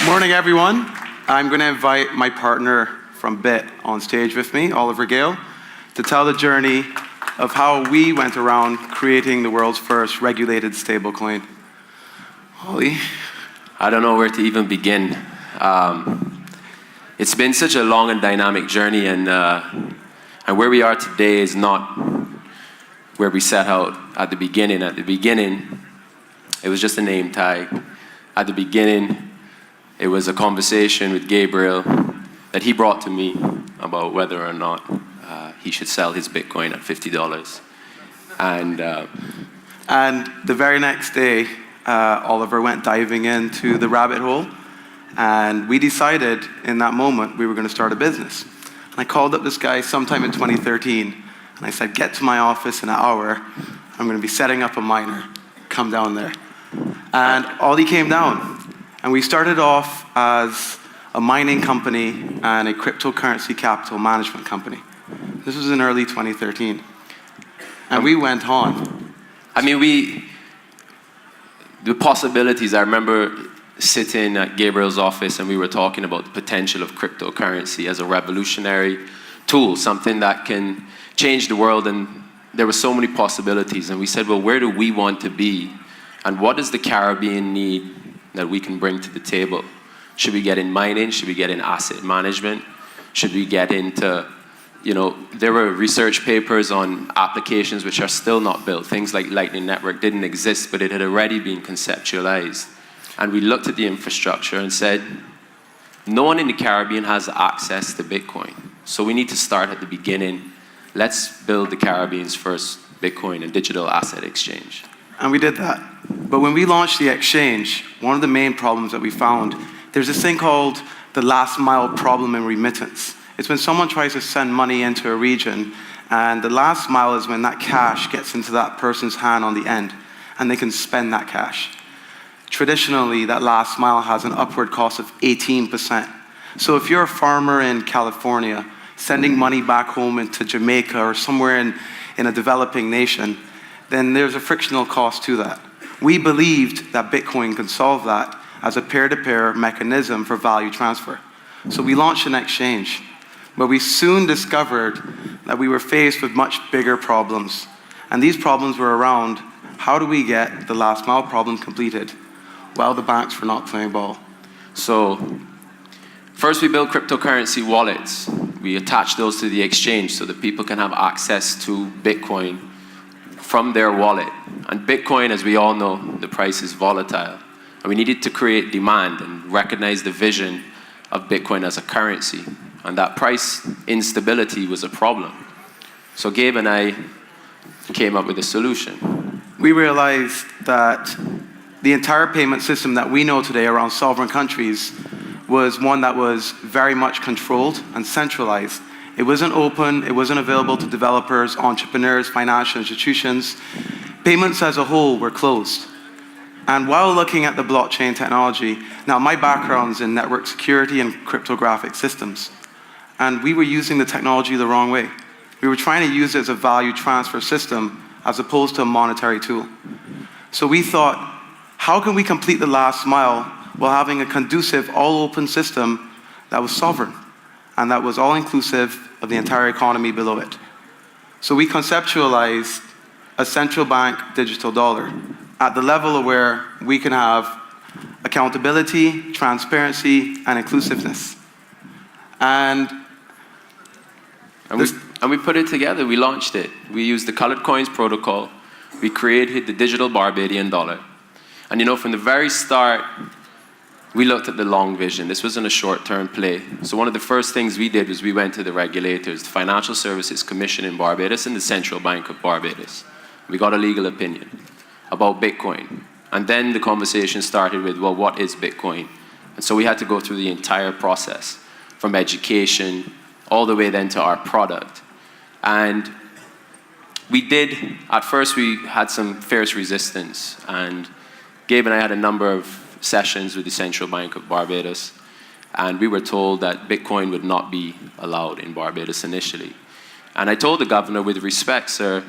Morning, everyone. I'm going to invite my partner from Bitt on stage with me, Gale, to tell the journey of how we went around creating the world's first regulated stablecoin. Ollie? I don't know where to even begin. It's been such a long and dynamic journey, and where we are today is not where we set out at the beginning. At the beginning, it was just a name tag. At the beginning, it was a conversation with Gabriel that he brought to me about whether or not he should sell his Bitcoin at $50. And the very next day, Oliver went diving into the rabbit hole, and we decided in that moment we were going to start a business. And I called up this guy sometime in 2013, and I said, get to my office in an hour. I'm going to be setting up a miner. Come down there. And Ollie came down. And we started off as a mining company and a cryptocurrency capital management company. This was in early 2013. And we went on. I mean, the possibilities, I remember sitting at Gabriel's office and we were talking about the potential of cryptocurrency as a revolutionary tool, something that can change the world, and there were so many possibilities. And we said, well, where do we want to be? And what does the Caribbean need that we can bring to the table? Should we get in mining? Should we get in asset management? Should we get into, there were research papers on applications which are still not built. Things like Lightning Network didn't exist, but it had already been conceptualized. And we looked at the infrastructure and said, no one in the Caribbean has access to Bitcoin. So we need to start at the beginning. Let's build the Caribbean's first Bitcoin and digital asset exchange. And we did that. But when we launched the exchange, one of the main problems that we found, there's this thing called the last mile problem in remittance. It's when someone tries to send money into a region, and the last mile is when that cash gets into that person's hand on the end, and they can spend that cash. Traditionally, that last mile has an upward cost of 18%. So if you're a farmer in California, sending money back home into Jamaica or somewhere in a developing nation, then there's a frictional cost to that. We believed that Bitcoin could solve that as a peer-to-peer mechanism for value transfer. So we launched an exchange, but we soon discovered that we were faced with much bigger problems. And these problems were around, how do we get the last mile problem completed while the banks were not playing ball? So first we built cryptocurrency wallets. We attached those to the exchange so that people can have access to Bitcoin from their wallet. And Bitcoin, as we all know, the price is volatile. And we needed to create demand and recognize the vision of Bitcoin as a currency. And that price instability was a problem. So Gabe and I came up with a solution. We realized that the entire payment system that we know today around sovereign countries was one that was very much controlled and centralized. It wasn't open, it wasn't available to developers, entrepreneurs, financial institutions. Payments as a whole were closed. And while looking at the blockchain technology, now my background's in network security and cryptographic systems. And we were using the technology the wrong way. We were trying to use it as a value transfer system as opposed to a monetary tool. So we thought, how can we complete the last mile while having a conducive, all-open system that was sovereign and that was all-inclusive of the entire economy below it? So we conceptualized a central bank digital dollar at the level of where we can have accountability, transparency, and inclusiveness. And we put it together, we launched it. We used the Colored Coins protocol. We created the digital Barbadian dollar. And from the very start, we looked at the long vision. This wasn't a short-term play. So one of the first things we did was we went to the regulators, the Financial Services Commission in Barbados and the Central Bank of Barbados. We got a legal opinion about Bitcoin. And then the conversation started with, well, what is Bitcoin? And so we had to go through the entire process, from education all the way then to our product. And at first we had some fierce resistance. And Gabe and I had a number of sessions with the Central Bank of Barbados, and we were told that Bitcoin would not be allowed in Barbados initially. And I told the governor, with respect, sir,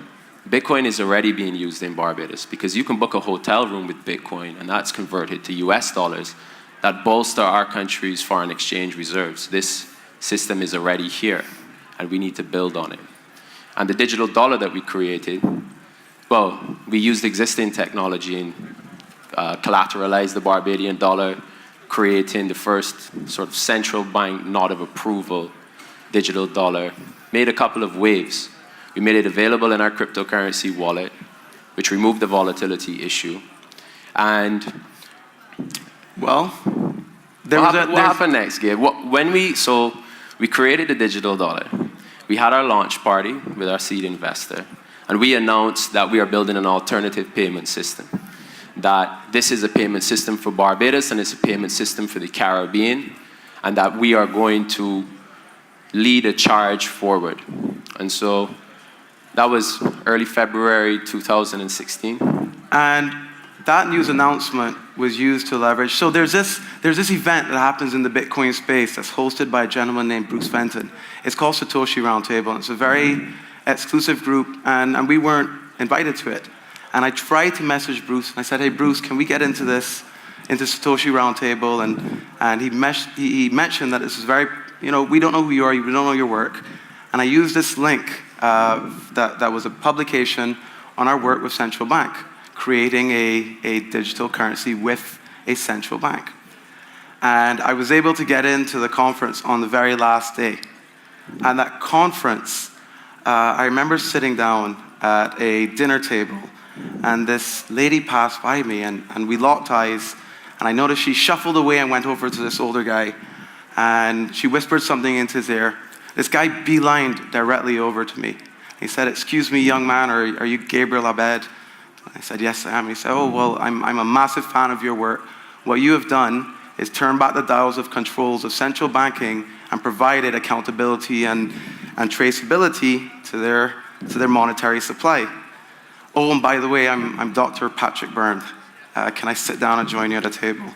Bitcoin is already being used in Barbados because you can book a hotel room with Bitcoin and that's converted to US dollars that bolster our country's foreign exchange reserves. This system is already here, and we need to build on it. And the digital dollar that we created, well, we used existing technology and collateralized the Barbadian dollar, creating the first sort of central bank nod of approval digital dollar. Made a couple of waves. We made it available in our cryptocurrency wallet, which removed the volatility issue. And Well, what happened next, Gabe? So we created the digital dollar. We had our launch party with our seed investor, and we announced that we are building an alternative payment system. That this is a payment system for Barbados and it's a payment system for the Caribbean, and that we are going to lead a charge forward. And so that was early February 2016. And that news announcement was used to leverage. So there's this event that happens in the Bitcoin space that's hosted by a gentleman named Bruce Fenton. It's called Satoshi Roundtable. And it's a very exclusive group, and we weren't invited to it. And I tried to message Bruce, and I said, hey, Bruce, can we get into Satoshi Roundtable? And he mentioned that this is very, we don't know who you are, we don't know your work. And I used this link that was a publication on our work with Central Bank, creating a digital currency with a central bank. And I was able to get into the conference on the very last day. And that conference, I remember sitting down at a dinner table, and this lady passed by me, and we locked eyes, and I noticed she shuffled away and went over to this older guy, and she whispered something into his ear. This guy beelined directly over to me. He said, excuse me, young man, are you Gabriel Abed? I said, yes, I am. He said, oh, well, I'm a massive fan of your work. What you have done is turn back the dials of controls of central banking and provided accountability and traceability to their monetary supply. Oh, and by the way, I'm Dr. Patrick Byrne. Can I sit down and join you at a table?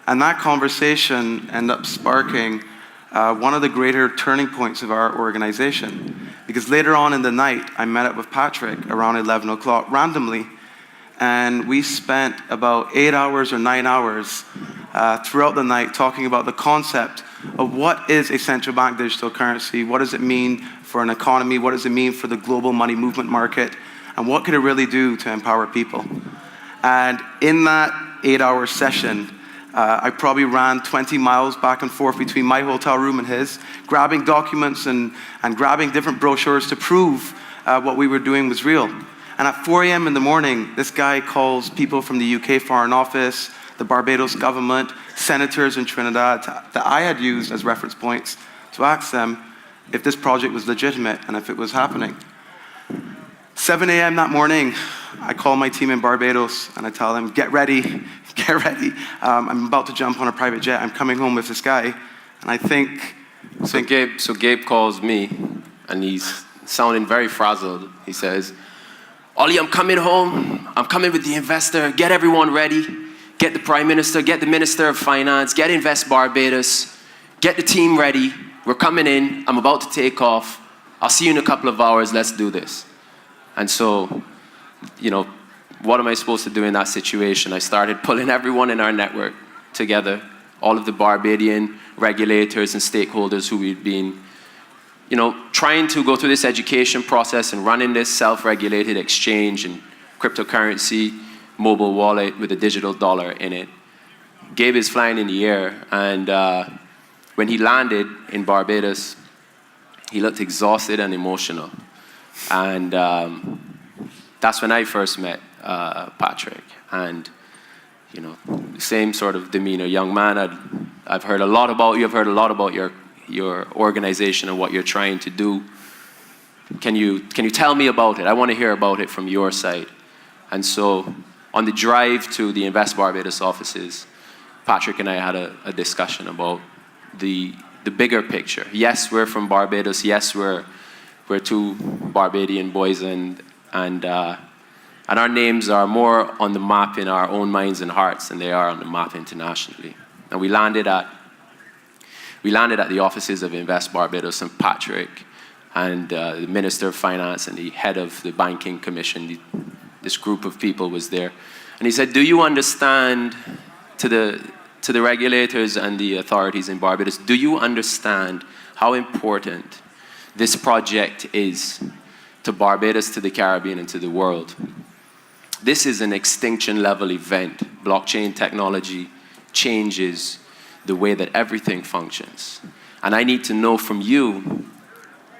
And that conversation ended up sparking one of the greater turning points of our organization. Because later on in the night, I met up with Patrick around 11 o'clock randomly, and we spent about 8 hours or 9 hours throughout the night talking about the concept of what is a central bank digital currency, what does it mean for an economy, what does it mean for the global money movement market, and what could it really do to empower people. And in that 8-hour session, I probably ran 20 miles back and forth between my hotel room and his, grabbing documents and grabbing different brochures to prove what we were doing was real. And at 4 a.m. in the morning, this guy calls people from the UK Foreign Office, the Barbados government, senators in Trinidad that I had used as reference points to ask them if this project was legitimate and if it was happening. 7 a.m. that morning, I call my team in Barbados and I tell them, get ready, get ready. I'm about to jump on a private jet. I'm coming home with this guy. And I think... So Gabe calls me and he's sounding very frazzled. He says, Ollie, I'm coming home. I'm coming with the investor. Get everyone ready. Get the Prime Minister, get the Minister of Finance, get Invest Barbados, get the team ready. We're coming in. I'm about to take off. I'll see you in a couple of hours. Let's do this. And so, what am I supposed to do in that situation? I started pulling everyone in our network together, all of the Barbadian regulators and stakeholders who we'd been, trying to go through this education process and running this self-regulated exchange and cryptocurrency mobile wallet with a digital dollar in it. Gabe is flying in the air, and when he landed in Barbados, he looked exhausted and emotional. And that's when I first met Patrick. And, the same sort of demeanor. Young man, I've heard a lot about you. I've heard a lot about your organization and what you're trying to do. Can you tell me about it? I want to hear about it from your side. And so on the drive to the Invest Barbados offices, Patrick and I had a discussion about the bigger picture. Yes, we're from Barbados. Yes, we're two Barbadian boys, and our names are more on the map in our own minds and hearts than they are on the map internationally. And we landed at the offices of Invest Barbados, and Patrick and the Minister of Finance and the head of the Banking Commission, this group of people was there. And he said, do you understand to to the regulators and the authorities in Barbados, do you understand how important this project is to Barbados, to the Caribbean, and to the world? This is an extinction level event. Blockchain technology changes the way that everything functions. And I need to know from you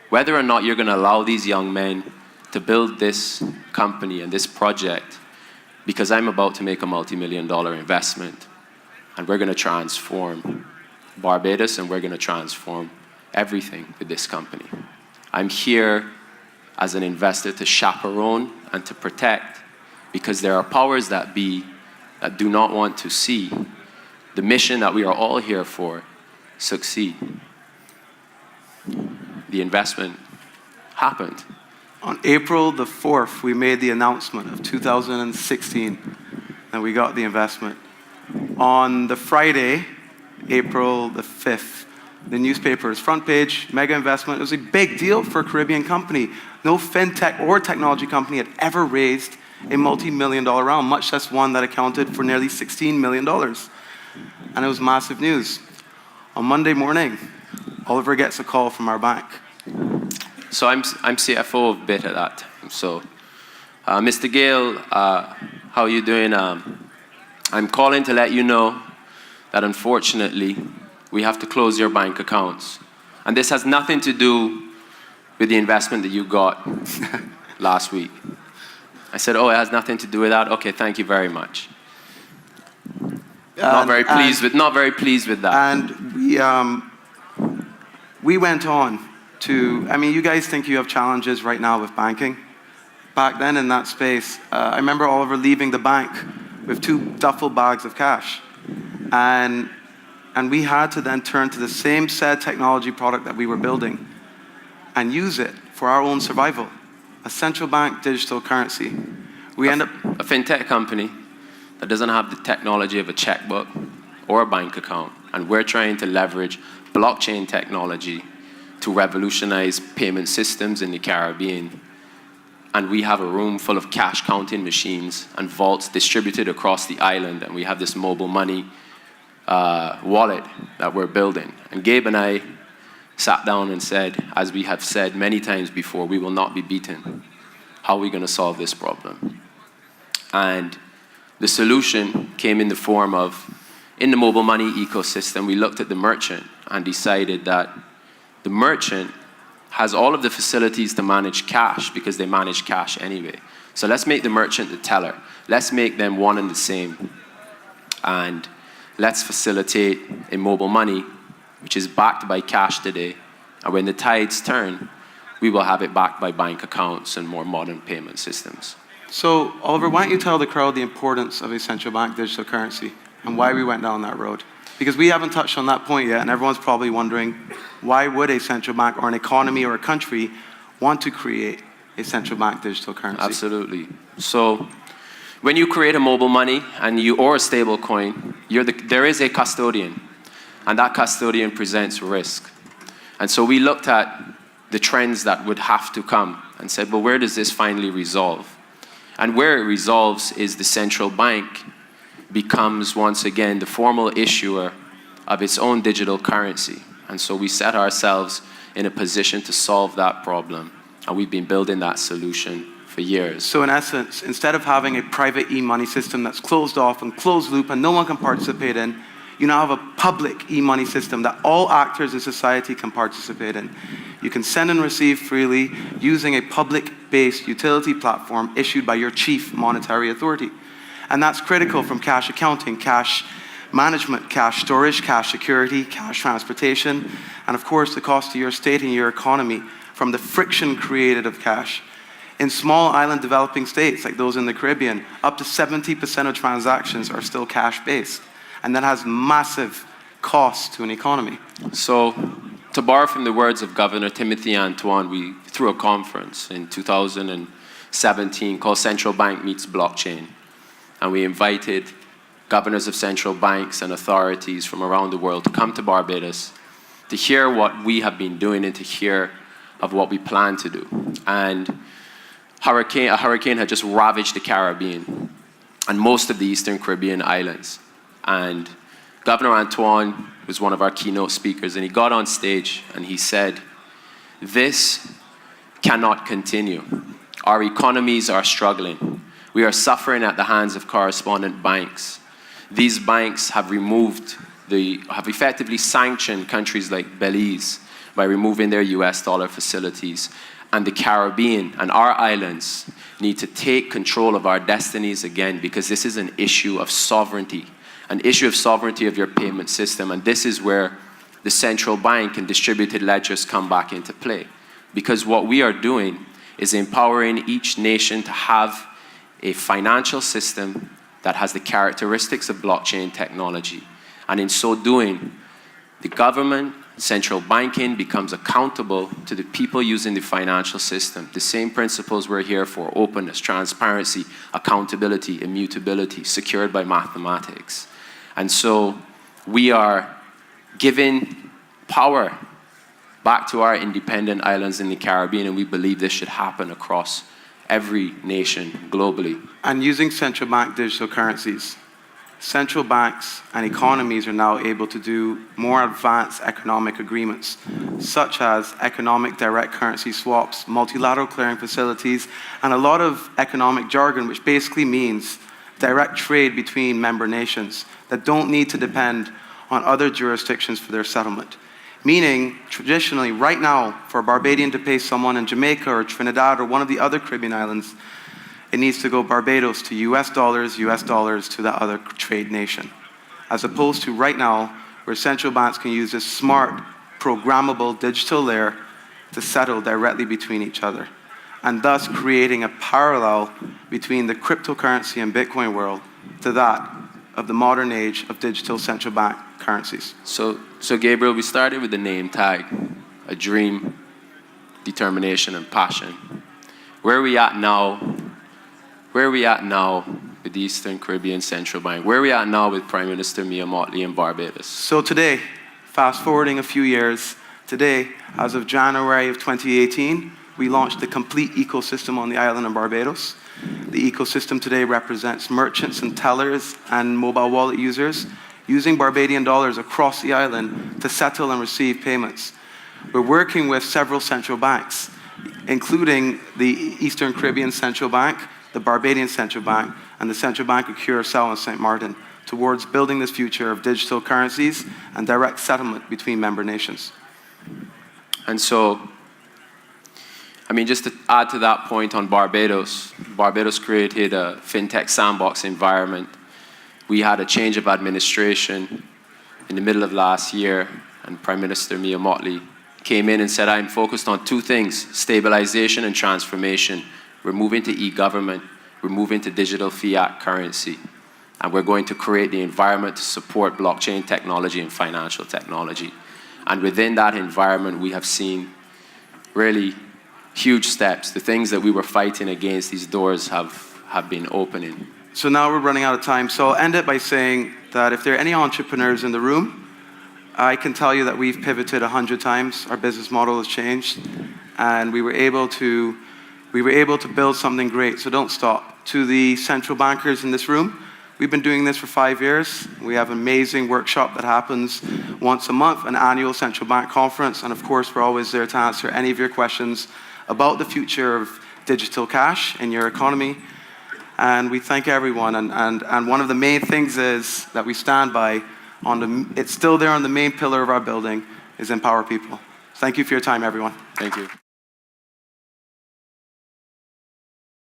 whether or not you're going to allow these young men to build this company and this project, because I'm about to make a multi-million-dollar investment, and we're going to transform Barbados, and we're going to transform everything with this company. I'm here as an investor to chaperone and to protect, because there are powers that be that do not want to see the mission that we are all here for succeed. The investment happened. On April the 4th, we made the announcement of 2016, and we got the investment. On the Friday, April the 5th, the newspaper's front page, mega investment. It was a big deal for a Caribbean company. No fintech or technology company had ever raised a multi-million-dollar round, much less one that accounted for nearly $16 million. And it was massive news. On Monday morning, Oliver gets a call from our bank. So I'm CFO of Bitt at that time. So, Mr. Gale, how are you doing? I'm calling to let you know that unfortunately, we have to close your bank accounts. And this has nothing to do with the investment that you got last week. I said, oh, it has nothing to do with that? Okay, thank you very much. Not very pleased with that. And we went on to, I mean, you guys think you have challenges right now with banking. Back then in that space, I remember Oliver leaving the bank with 2 duffel bags of cash. And we had to then turn to the same said technology product that we were building and use it for our own survival. A central bank digital currency. We end up a fintech company that doesn't have the technology of a checkbook or a bank account. And we're trying to leverage blockchain technology to revolutionize payment systems in the Caribbean. And we have a room full of cash counting machines and vaults distributed across the island. And we have this mobile money wallet that we're building. And Gabe and I sat down and said, as we have said many times before, we will not be beaten. How are we going to solve this problem? And the solution came in the form of, in the mobile money ecosystem, we looked at the merchant and decided that the merchant has all of the facilities to manage cash because they manage cash anyway. So let's make the merchant the teller. Let's make them one and the same. And let's facilitate a mobile money which is backed by cash today. And when the tides turn, we will have it backed by bank accounts and more modern payment systems. So, Oliver, why don't you tell the crowd the importance of a central bank digital currency and why we went down that road? Because we haven't touched on that point yet, and everyone's probably wondering, why would a central bank or an economy or a country want to create a central bank digital currency? Absolutely. So, when you create a mobile money or a stable coin, there is a custodian, and that custodian presents risk. And so we looked at the trends that would have to come and said, well, where does this finally resolve? And where it resolves is the central bank becomes once again the formal issuer of its own digital currency. And so we set ourselves in a position to solve that problem. And we've been building that solution for years. So in essence, instead of having a private e-money system that's closed off and closed loop and no one can participate in, you now have a public e-money system that all actors in society can participate in. You can send and receive freely using a public-based utility platform issued by your chief monetary authority. And that's critical from cash accounting, cash management, cash storage, cash security, cash transportation, and of course the cost to your state and your economy from the friction created of cash. In small island developing states like those in the Caribbean, up to 70% of transactions are still cash-based. And that has massive costs to an economy. So, to borrow from the words of Governor Timothy Antoine, we threw a conference in 2017 called Central Bank Meets Blockchain. And we invited governors of central banks and authorities from around the world to come to Barbados to hear what we have been doing and to hear of what we plan to do. And a hurricane had just ravaged the Caribbean and most of the Eastern Caribbean islands. And Governor Antoine was one of our keynote speakers, and he got on stage and he said, "This cannot continue. Our economies are struggling. We are suffering at the hands of correspondent banks. These banks have effectively sanctioned countries like Belize by removing their US dollar facilities. And the Caribbean and our islands need to take control of our destinies again, because this is an issue of sovereignty, an issue of sovereignty of your payment system. And this is where the central bank and distributed ledgers come back into play. Because what we are doing is empowering each nation to have a financial system that has the characteristics of blockchain technology. And in so doing, the government, central banking becomes accountable to the people using the financial system. The same principles we're here for: openness, transparency, accountability, immutability, secured by mathematics. And so we are giving power back to our independent islands in the Caribbean, and we believe this should happen across every nation globally. And using central bank digital currencies, central banks and economies are now able to do more advanced economic agreements, such as economic direct currency swaps, multilateral clearing facilities, and a lot of economic jargon, which basically means direct trade between member nations that don't need to depend on other jurisdictions for their settlement. Meaning, traditionally, right now, for a Barbadian to pay someone in Jamaica or Trinidad or one of the other Caribbean islands, it needs to go Barbados to US dollars to that other trade nation. As opposed to right now, where central banks can use this smart, programmable digital layer to settle directly between each other, and thus creating a parallel between the cryptocurrency and Bitcoin world to that of the modern age of digital central bank currencies. So Gabriel, we started with the name tag, a dream, determination, and passion. Where are we at now? Where are we at now with the Eastern Caribbean Central Bank? Where are we at now with Prime Minister Mia Mottley in Barbados? So today, fast forwarding a few years, today, as of January of 2018, we launched the complete ecosystem on the island of Barbados. The ecosystem today represents merchants and tellers and mobile wallet users using Barbadian dollars across the island to settle and receive payments. We're working with several central banks, including the Eastern Caribbean Central Bank, the Barbadian Central Bank, and the Central Bank of Curaçao and St. Martin, towards building this future of digital currencies and direct settlement between member nations. And so, I mean, just to add to that point on Barbados, Barbados created a fintech sandbox environment. We had a change of administration in the middle of last year, and Prime Minister Mia Mottley came in and said, "I'm focused on two things: stabilization and transformation. We're moving to e-government, we're moving to digital fiat currency, and we're going to create the environment to support blockchain technology and financial technology." And within that environment, we have seen really huge steps. The things that we were fighting against, these doors have been opening. So now we're running out of time. So I'll end it by saying that if there are any entrepreneurs in the room, I can tell you that we've pivoted 100 times. Our business model has changed, and we were able to build something great. So don't stop. To the central bankers in this room, we've been doing this for 5 years. We have an amazing workshop that happens once a month, an annual central bank conference, and of course, we're always there to answer any of your questions about the future of digital cash in your economy. And we thank everyone. And one of the main things is that we stand by, it's still there on the main pillar of our building, is empower people. Thank you for your time, everyone. Thank you.